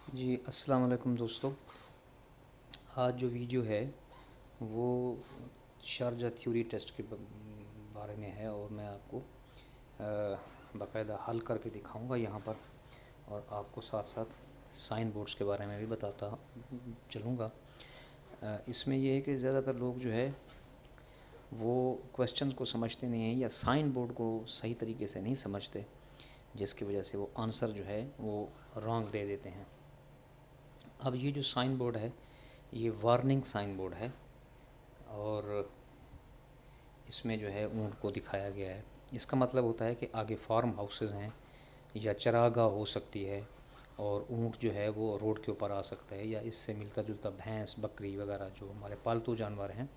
जी अस्सलाम वालेकुम दोस्तों। आज जो वीडियो है वो शारजा थ्योरी टेस्ट के बारे में है और मैं आपको बाकायदा हल करके दिखाऊंगा यहाँ पर, और आपको साथ साथ साइन बोर्ड्स के बारे में भी बताता चलूँगा। इसमें ये है कि ज़्यादातर लोग जो है वो क्वेश्चन को समझते नहीं हैं या साइन बोर्ड को सही तरीके से नहीं समझते, जिसकी वजह से वो आंसर जो है वो रॉन्ग दे देते हैं। अब ये जो साइन बोर्ड है ये वार्निंग साइन बोर्ड है और इसमें जो है ऊँट को दिखाया गया है। इसका मतलब होता है कि आगे फार्म हाउसेस हैं या चरागाह हो सकती है और ऊँट जो है वो रोड के ऊपर आ सकता है, या इससे मिलता जुलता भैंस बकरी वगैरह जो हमारे पालतू जानवर हैं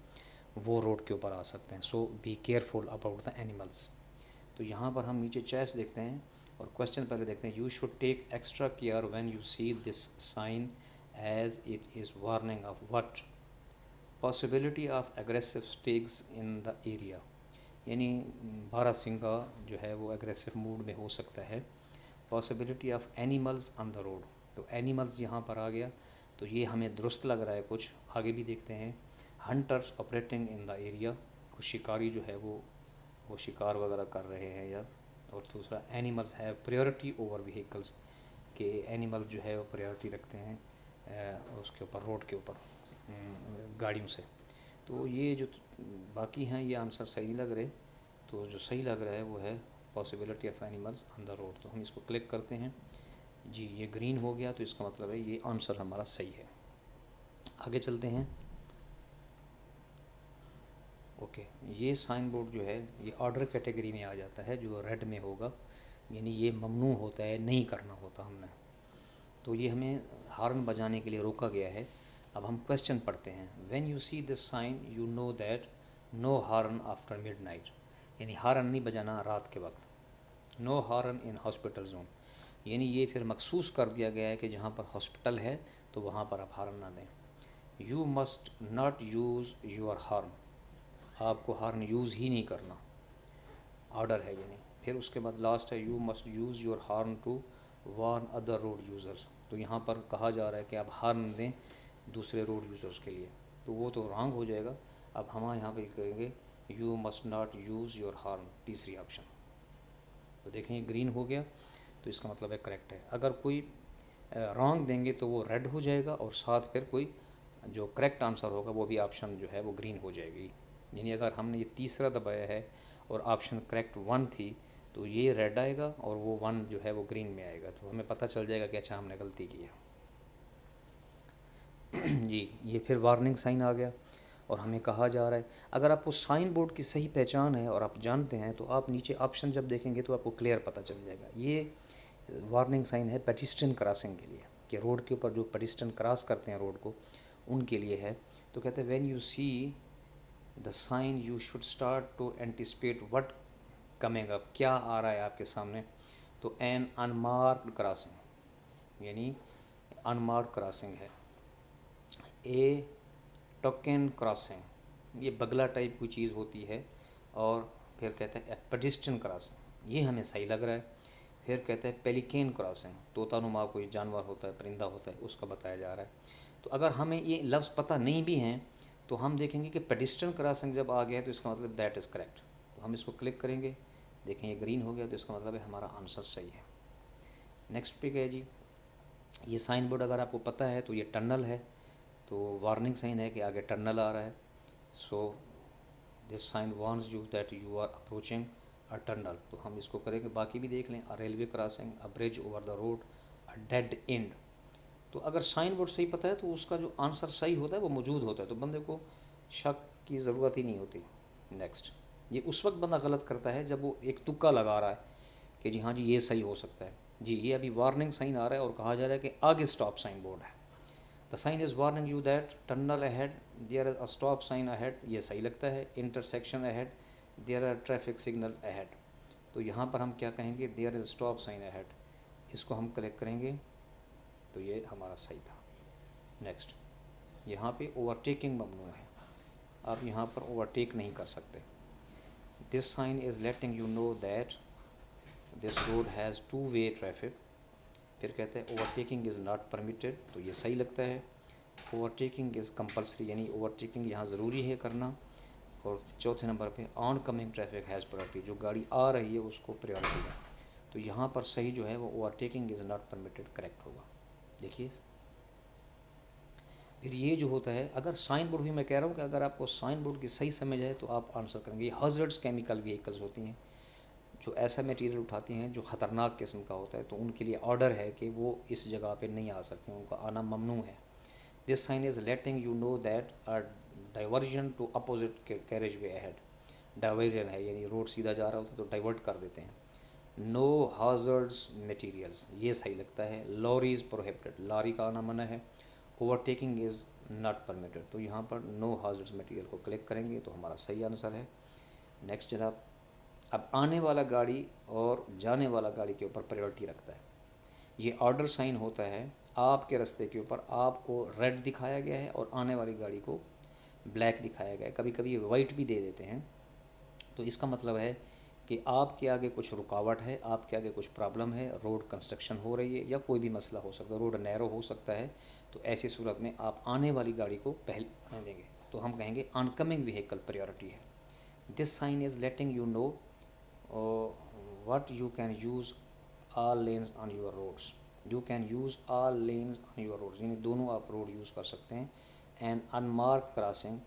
वो रोड के ऊपर आ सकते हैं। So be careful about the animals. तो यहाँ पर हम नीचे चॉइस देखते हैं और क्वेश्चन पहले देखते हैं। You should take extra care when you see this sign as it is warning of what possibility of aggressive stakes in the area. यानी बारहसिंगा जो है वो एग्रेसिव मूड में हो सकता है। Possibility of animals on the road, तो एनिमल्स यहाँ पर आ गया, तो ये हमें दुरुस्त लग रहा है। कुछ आगे भी देखते हैं। Hunters operating in the area, कुछ शिकारी जो है वो शिकार वगैरह कर रहे हैं या। और दूसरा एनिमल्स है प्रायोरिटी ओवर व्हीकल्स, के एनिमल्स जो है वो प्रायोरिटी रखते हैं उसके ऊपर, रोड के ऊपर गाड़ियों से। तो ये जो बाकी हैं ये आंसर सही नहीं लग रहे, तो जो सही लग रहा है वो है possibility of animals on the road. तो हम इसको क्लिक करते हैं जी, ये ग्रीन हो गया, तो इसका मतलब है ये आंसर हमारा सही है। आगे चलते हैं। ओके, ये साइन बोर्ड जो है ये ऑर्डर कैटेगरी में आ जाता है, जो रेड में होगा, यानी ये ममनू होता है, नहीं करना होता हमने। तो ये हमें हॉर्न बजाने के लिए रोका गया है। अब हम क्वेश्चन पढ़ते हैं। When you see this sign you know that no horn after midnight, यानी हॉर्न नहीं बजाना रात के वक्त। No horn in hospital zone, यानी ये फिर मखसूस कर दिया गया है कि जहाँ पर हॉस्पिटल है तो वहाँ पर आप हॉर्न ना दें। You must not use your horn, आपको हॉर्न यूज़ ही नहीं करना, ऑर्डर है यानी। फिर उसके बाद लास्ट है you must use your horn to warn other road users. तो यहाँ पर कहा जा रहा है कि आप हॉर्न दें दूसरे रोड यूज़र्स के लिए, तो वो तो रॉन्ग हो जाएगा। अब हम यहाँ पे कहेंगे you must not use your horn, तीसरी ऑप्शन। तो देखें ग्रीन हो गया, तो इसका मतलब है करेक्ट है। अगर कोई रॉन्ग देंगे तो वो रेड हो जाएगा, और साथ फिर कोई जो करेक्ट आंसर होगा वो भी ऑप्शन जो है वो ग्रीन हो जाएगी। यानी अगर हमने ये तीसरा दबाया है और ऑप्शन करेक्ट 1 थी, तो ये रेड आएगा और वो 1 जो है वो ग्रीन में आएगा। तो हमें पता चल जाएगा कि अच्छा हमने गलती की है। जी, ये फिर वार्निंग साइन आ गया और हमें कहा जा रहा है अगर आपको साइन बोर्ड की सही पहचान है और आप जानते हैं तो आप नीचे ऑप्शन जब देखेंगे तो आपको क्लियर पता चल जाएगा। ये वार्निंग साइन है पेडिस्ट्रियन क्रॉसिंग के लिए, कि रोड के ऊपर जो पेडिस्ट्रियन क्रॉस करते हैं रोड को, उनके लिए है। तो कहते हैं when you see the sign you should start to anticipate what coming up, क्या आ रहा है आपके सामने। तो एन अनमार्क्ड क्रॉसिंग, यानी अनमार्क्ड क्रॉसिंग है। ए टोकन क्रॉसिंग, ये बगला टाइप की चीज़ होती है। और फिर कहते हैं पेडिस्ट्रियन क्रॉसिंग, ये हमें सही लग रहा है। फिर कहते हैं पेलिकेन क्रॉसिंग, तोतानुमा कोई जानवर होता है, परिंदा होता है, उसका बताया जा रहा है। तो अगर हमें ये लफ्ज़ पता नहीं भी हैं तो हम देखेंगे कि पेडिस्ट्रियन क्रॉसिंग जब आ गया है तो इसका मतलब दैट इज़ करेक्ट। तो हम इसको क्लिक करेंगे, देखें ये ग्रीन हो गया, तो इसका मतलब है हमारा आंसर सही है। नेक्स्ट पे गए जी, ये साइन बोर्ड अगर आपको पता है तो ये टनल है, तो वार्निंग साइन है कि आगे टनल आ रहा है। So this sign warns you that you are approaching a tunnel. तो हम इसको करेंगे, बाकी भी देख लें। A railway crossing, a bridge over the road, a dead end. तो अगर साइन बोर्ड सही पता है तो उसका जो आंसर सही होता है वो मौजूद होता है, तो बंदे को शक की ज़रूरत ही नहीं होती। नेक्स्ट, ये उस वक्त बंदा गलत करता है जब वो एक तुक्का लगा रहा है कि जी हाँ जी ये सही हो सकता है। जी ये अभी वार्निंग साइन आ रहा है और कहा जा रहा है कि आगे स्टॉप साइन बोर्ड है। The sign is warning you that tunnel ahead, there is a stop sign ahead, ये सही लगता है। Intersection ahead, there are traffic signals ahead. तो यहाँ पर हम क्या कहेंगे, there is stop sign ahead, इसको हम कलेक्ट करेंगे, तो ये हमारा सही था। नेक्स्ट, यहाँ पे ओवरटेकिंग ममनू है, आप यहाँ पर ओवरटेक नहीं कर सकते। This sign is letting you know that this road has two way traffic. फिर कहते हैं ओवरटेकिंग इज़ नॉट परमिटेड, तो ये सही लगता है। ओवरटेकिंग इज़ कंपल्सरी, यानी ओवरटेकिंग यहाँ ज़रूरी है करना। और चौथे नंबर पे on coming traffic has priority, जो गाड़ी आ रही है उसको प्रायोरिटी है। तो यहाँ पर सही जो है वो overtaking is not permitted correct होगा। देखिए फिर ये जो होता है, अगर साइन बोर्ड भी मैं कह रहा हूँ कि अगर आपको साइन बोर्ड की सही समझ है तो आप आंसर करेंगे। ये हज़ार्ड्स केमिकल व्हीकल्स होती हैं जो ऐसा मटेरियल उठाती हैं जो ख़तरनाक किस्म का होता है, तो उनके लिए ऑर्डर है कि वो इस जगह पे नहीं आ सकते, उनका आना ममनू है। This sign is letting you know that a diversion to opposite carriage way ahead. Diversion है यानी रोड सीधा जा रहा होता है तो डाइवर्ट कर देते हैं। नो हाजर्ड्स मटीरियल्स, ये सही लगता है। लॉरी इज़ प्रोहिबिटेड, लॉरी का आना मना है। ओवरटेकिंग इज़ नॉट परमिटेड, तो यहाँ पर नो हाजर्ड्स मटीरियल को क्लिक करेंगे तो हमारा सही आंसर है। नेक्स्ट जनाब, अब आने वाला गाड़ी और जाने वाला गाड़ी के ऊपर प्रायोरिटी रखता है। ये ऑर्डर साइन होता है, आपके रास्ते के ऊपर आपको रेड दिखाया गया है और आने वाली गाड़ी को ब्लैक दिखाया गया है, कभी कभी वाइट भी दे देते हैं। तो इसका मतलब है कि आपके आगे कुछ रुकावट है, आपके आगे कुछ प्रॉब्लम है, रोड कंस्ट्रक्शन हो रही है या कोई भी मसला हो सकता है, रोड नैरो हो सकता है। तो ऐसी सूरत में आप आने वाली गाड़ी को पहले देंगे, तो हम कहेंगे ऑनकमिंग व्हीकल प्रायोरिटी है। This sign is letting you know what you can use all lanes on your roads, you can use all lanes on your roads, यानी दोनों आप रोड यूज़ कर सकते हैं। एंड अनमार्क क्रॉसिंग,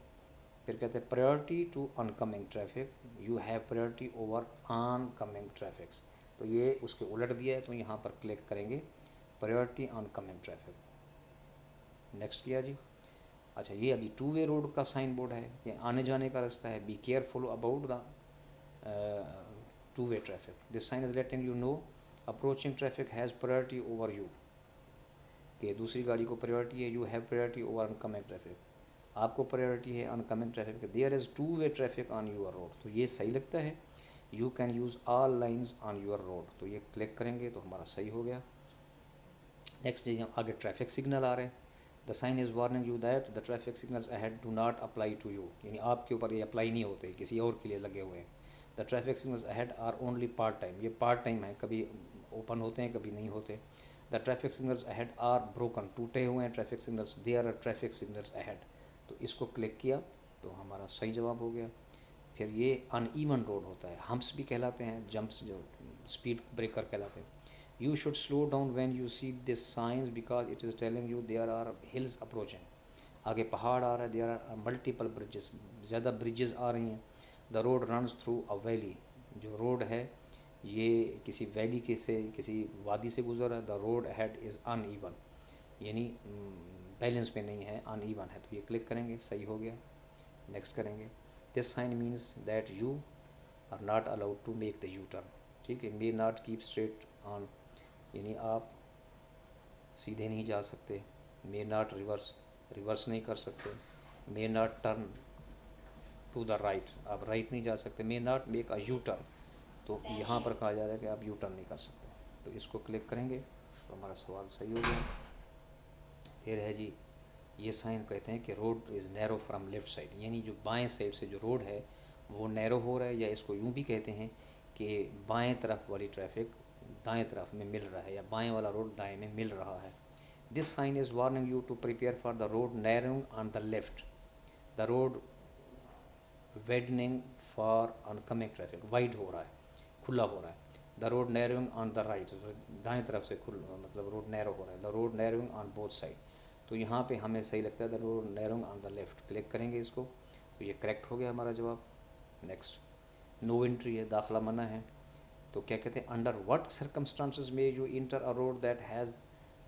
फिर कहते हैं priority to oncoming traffic, you have priority over oncoming traffics, तो ये उसके उलट दिया है, तो यहाँ पर क्लिक करेंगे प्रायोरिटी ऑनकमिंग ट्रैफिक। नेक्स्ट किया जी। अच्छा, ये अभी टू वे रोड का साइन बोर्ड है, ये आने जाने का रास्ता है। Be careful about the two way traffic, this sign is letting you know approaching traffic has priority over you, कि दूसरी गाड़ी को प्रायोरिटी है, you have priority over uncoming traffic, आपको प्रायोरिटी है uncoming traffic. There is two way traffic on your road, तो ये सही लगता है। You can use all lines on your road, तो ये क्लिक करेंगे तो हमारा सही हो गया। नेक्स्ट जी, हम आगे ट्रैफिक सिग्नल आ रहे हैं। The sign is warning you that the traffic signals ahead do not apply to you, यानी आपके ऊपर ये अप्लाई नहीं होते, किसी और के लिए लगे हुए हैं। The traffic signals ahead are only part time, ये पार्ट टाइम है, कभी ओपन होते हैं कभी नहीं होते। The traffic signals ahead are broken, टूटे हुए हैं traffic signals. There are traffic signals ahead, तो इसको क्लिक किया तो हमारा सही जवाब हो गया। फिर ये अनइवन रोड होता है, हम्प्स भी कहलाते हैं, जंप्स जो स्पीड ब्रेकर कहलाते हैं। You should slow down when you see this signs because it is telling you there are hills approaching, आगे पहाड़ आ रहा है। there are multiple bridges, ज़्यादा ब्रिजेस आ रही हैं। the road runs through a valley, जो रोड है ये किसी वैली के से किसी वादी से गुजर रहा है। the road ahead is uneven, यानी बैलेंस पे नहीं है, अनइवन है, तो ये क्लिक करेंगे सही हो गया। नेक्स्ट करेंगे, this sign means that you are not allowed to make the U turn, ठीक है। May not keep straight on, यानी आप सीधे नहीं जा सकते। मे नॉट रिवर्स नहीं कर सकते। May not turn to the right, आप राइट नहीं जा सकते। May not make a U turn, तो यहाँ पर कहा जा रहा है कि आप यू टर्न नहीं कर सकते, तो इसको क्लिक करेंगे तो हमारा सवाल सही हो गया। फिर है जी, ये साइन कहते हैं कि road is narrow from left side, यानी जो बाएं साइड से जो रोड है वो नैरो हो रहा है, या इसको यूँ भी कहते हैं कि बाएं तरफ वाली ट्रैफिक दाएं तरफ में मिल रहा है, या बाएं वाला रोड दाएं में मिल रहा है। This sign is warning you to prepare for the road narrowing on the left, the road widening for oncoming traffic, wide हो रहा है, खुला हो रहा है। The road narrowing on the right, दाएं तरफ से मतलब रोड नैरो हो रहा है। The road narrowing on both side, तो यहाँ पे हमें सही लगता है the road narrowing on the left, click करेंगे इसको तो ये करेक्ट हो गया हमारा जवाब। नेक्स्ट, नो एंट्री है, दाखिला मना है, तो क्या कहते हैं, अंडर व्हाट सर्कमस्टांसेस में you enter a road that has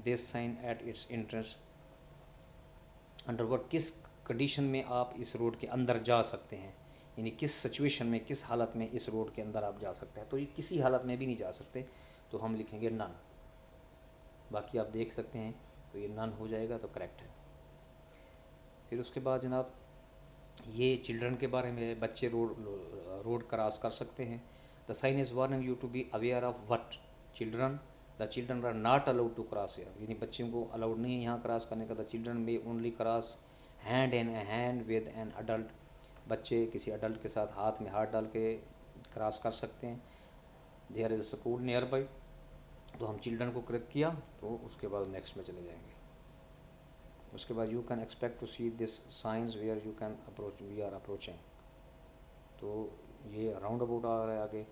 this sign at its entrance, under what किस कंडीशन में आप इस रोड के अंदर जा सकते हैं, यानी किस सिचुएशन में, किस हालत में इस रोड के अंदर आप जा सकते हैं। तो ये किसी हालत में भी नहीं जा सकते, तो हम लिखेंगे नन, बाकी आप देख सकते हैं तो ये नन हो जाएगा, तो करेक्ट है। फिर उसके बाद जनाब ये चिल्ड्रन के बारे में है, बच्चे रोड क्रॉस कर सकते हैं। The sign is warning you to be aware of what children, the children are not allowed to cross here, यानी बच्चों को अलाउड नहीं है यहाँ क्रॉस करने का। The children may only cross hand in hand with an adult, बच्चे किसी अडल्ट के साथ हाथ में हाथ डाल के क्रॉस कर सकते हैं। There is school nearby, तो हम चिल्ड्रन को क्लिक किया तो उसके बाद नेक्स्ट में चले जाएंगे। उसके बाद you can expect to see this signs where you can approach we are approaching. तो ये राउंड अबाउट आ रहा है आगे।